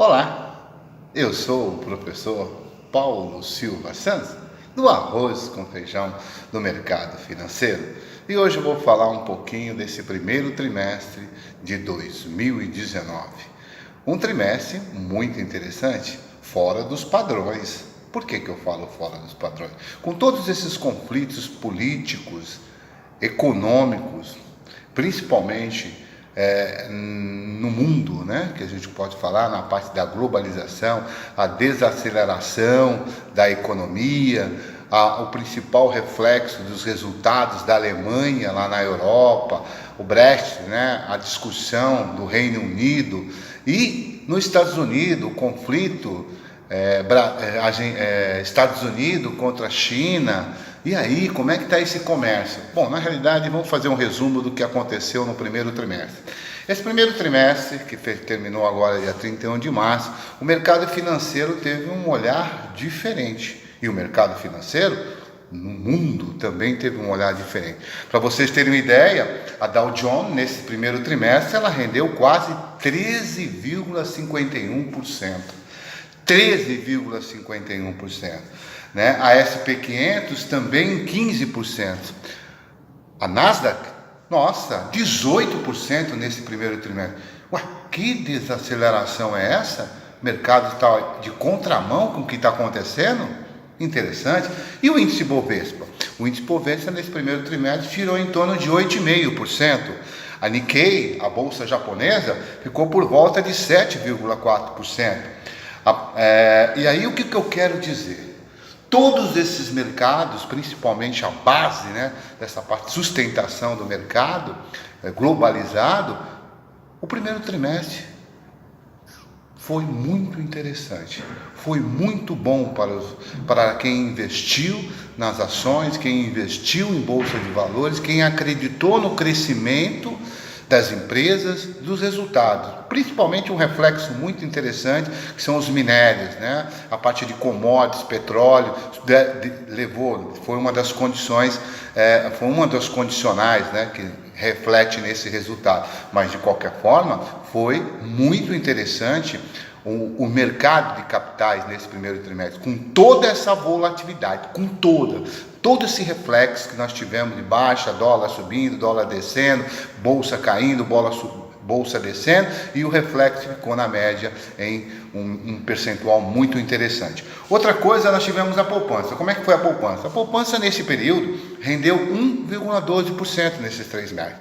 Olá, eu sou o professor Paulo Silva Santos, do Arroz com Feijão do Mercado Financeiro, e hoje eu vou falar um pouquinho desse primeiro trimestre de 2019. Um trimestre muito interessante, fora dos padrões. Por que eu falo fora dos padrões? Com todos esses conflitos políticos, econômicos, principalmente no mundo, né, que a gente pode falar na parte da globalização, a desaceleração da economia, o principal reflexo dos resultados da Alemanha lá na Europa, o Brexit, né, a discussão do Reino Unido, e nos Estados Unidos o conflito Estados Unidos contra a China. E aí, como é que está esse comércio? Bom, na realidade, vamos fazer um resumo do que aconteceu no primeiro trimestre. Esse primeiro trimestre, que terminou agora dia 31 de março, o mercado financeiro teve um olhar diferente. E o mercado financeiro, no mundo, também teve um olhar diferente. Para vocês terem uma ideia, a Dow Jones, nesse primeiro trimestre, ela rendeu quase 13,51%. 13,51%. Né? A SP500 também 15%. A Nasdaq, nossa, 18% nesse primeiro trimestre. Ué, que desaceleração é essa? O mercado está de contramão com o que está acontecendo? Interessante. E o índice Bovespa? O índice Bovespa nesse primeiro trimestre girou em torno de 8,5%. A Nikkei, a bolsa japonesa, ficou por volta de 7,4%. E aí o que eu quero dizer? Todos esses mercados, principalmente a base, né, dessa parte de sustentação do mercado globalizado, o primeiro trimestre foi muito interessante, foi muito bom para quem investiu nas ações, quem investiu em bolsa de valores, quem acreditou no crescimento das empresas, dos resultados, principalmente um reflexo muito interessante que são os minérios, né? A parte de commodities, petróleo, foi uma das condições, foi uma das condicionais, né, que reflete nesse resultado, mas de qualquer forma foi muito interessante o mercado de capitais nesse primeiro trimestre, com toda essa volatilidade, com todo esse reflexo que nós tivemos de baixa, dólar subindo, dólar descendo, bolsa caindo, bolsa descendo, e o reflexo ficou na média em um percentual muito interessante. Outra coisa, nós tivemos a poupança. Como é que foi a poupança? A poupança nesse período rendeu 1,12% nesses 3 meses,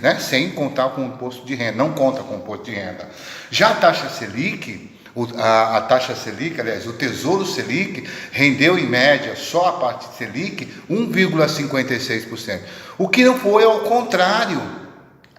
né? Sem contar com o imposto de renda, não conta com o imposto de renda. Já a taxa Selic, a taxa Selic, aliás, o Tesouro Selic rendeu em média, só a parte Selic, 1,56%. O que não foi ao contrário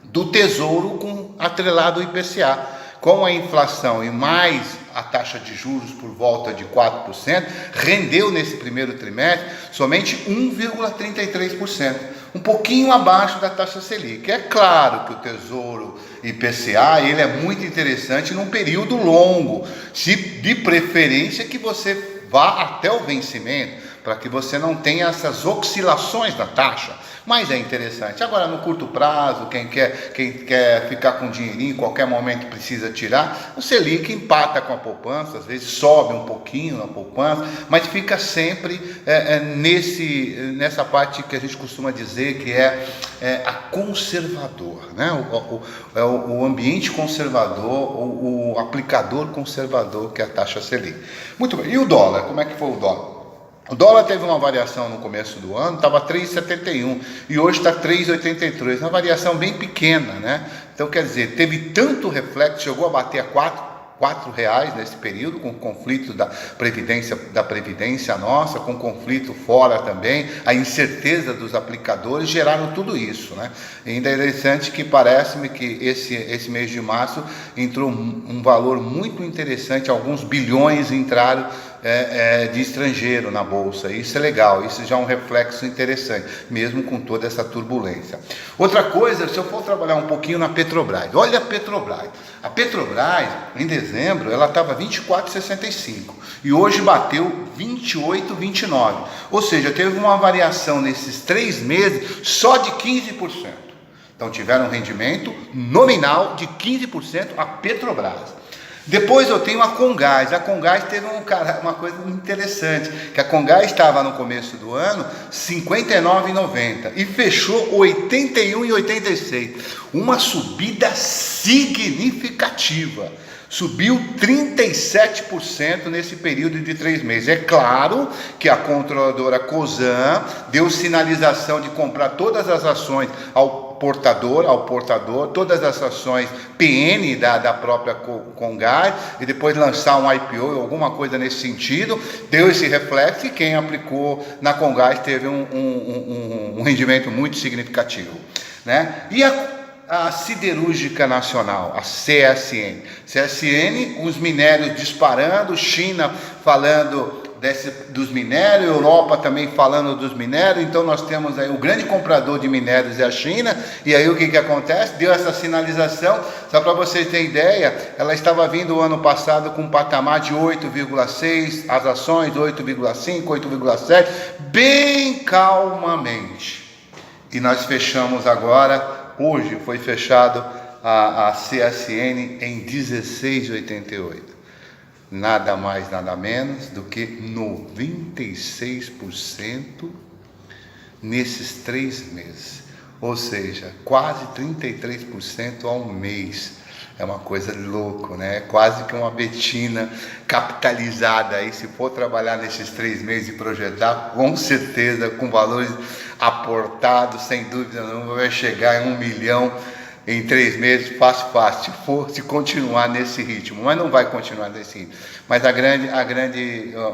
do Tesouro atrelado ao IPCA. Com a inflação e mais a taxa de juros por volta de 4%, rendeu nesse primeiro trimestre somente 1,33%, um pouquinho abaixo da taxa Selic. É claro que o Tesouro IPCA ele é muito interessante num período longo, de preferência que você vá até o vencimento, para que você não tenha essas oscilações da taxa, mas é interessante. Agora, no curto prazo, quem quer ficar com dinheirinho, em qualquer momento precisa tirar, o Selic empata com a poupança, às vezes sobe um pouquinho na poupança, mas fica sempre nessa parte que a gente costuma dizer que é a conservador, né? O ambiente conservador, o aplicador conservador, que é a taxa Selic. Muito bem, e o dólar? Como é que foi o dólar? O dólar teve uma variação no começo do ano, estava 3,71 e hoje está 3,83, uma variação bem pequena, né? Então, quer dizer, teve tanto reflexo, chegou a bater a R$4 nesse período, com o conflito da Previdência nossa, com o conflito fora também, a incerteza dos aplicadores, geraram tudo isso, né? E ainda é interessante que parece-me que esse mês de março entrou um valor muito interessante, alguns bilhões entraram de estrangeiro na bolsa. Isso é legal, isso já é um reflexo interessante, mesmo com toda essa turbulência. Outra coisa, se eu for trabalhar um pouquinho na Petrobras, olha a Petrobras, em dezembro, ela estava 24,65 e hoje bateu 28,29, ou seja, teve uma variação nesses 3 meses só de 15%. Então tiveram um rendimento nominal de 15% a Petrobras. Depois eu tenho a Comgás. A Comgás teve uma coisa interessante, que a Comgás estava no começo do ano R$ 59,90 e fechou R$ 81,86. Uma subida significativa. Subiu 37% nesse período de 3 meses. É claro que a controladora Cosan deu sinalização de comprar todas as ações ao portador, todas as ações PN da própria Comgás, e depois lançar um IPO ou alguma coisa nesse sentido, deu esse reflexo, e quem aplicou na Comgás teve um rendimento muito significativo, né? E a Siderúrgica Nacional, a CSN. CSN, os minérios disparando, China falando dos minérios, Europa também falando dos minérios. Então nós temos aí o grande comprador de minérios é a China. E aí o que acontece? Deu essa sinalização, só para vocês terem ideia, ela estava vindo o ano passado com um patamar de 8,6, as ações 8,5, 8,7, bem calmamente. E nós fechamos agora, hoje foi fechado a CSN em 16,88. Nada mais, nada menos do que 96% nesses 3 meses. Ou seja, quase 33% ao mês. É uma coisa louca, né? Quase que uma Betina capitalizada aí. Se for trabalhar nesses 3 meses e projetar, com certeza, com valores aportados, sem dúvida nenhuma, vai chegar em 1 milhão em 3 meses, fácil, se continuar nesse ritmo, mas não vai continuar nesse ritmo. Mas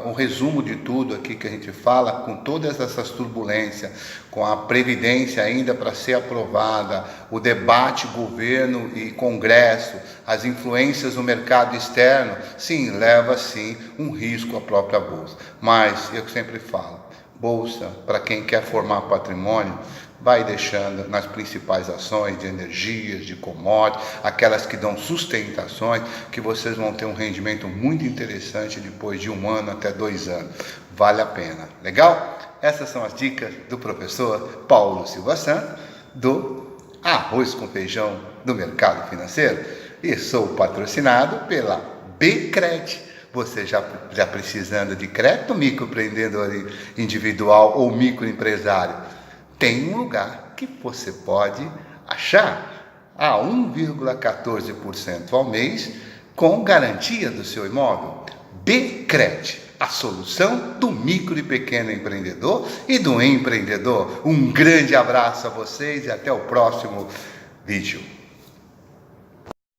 o resumo de tudo aqui que a gente fala, com todas essas turbulências, com a Previdência ainda para ser aprovada, o debate governo e Congresso, as influências no mercado externo, sim, leva sim um risco à própria Bolsa. Mas, eu sempre falo, Bolsa, para quem quer formar patrimônio, vai deixando nas principais ações de energias, de commodities, aquelas que dão sustentações, que vocês vão ter um rendimento muito interessante depois de 1 ano até 2 anos. Vale a pena. Legal? Essas são as dicas do professor Paulo Silva Santos, do Arroz com Feijão do Mercado Financeiro. E sou patrocinado pela Bcred. Você já precisando de crédito, microempreendedor individual ou microempresário, tem um lugar que você pode achar a 1,14% ao mês com garantia do seu imóvel. Bcred, a solução do micro e pequeno empreendedor e do empreendedor. Um grande abraço a vocês e até o próximo vídeo.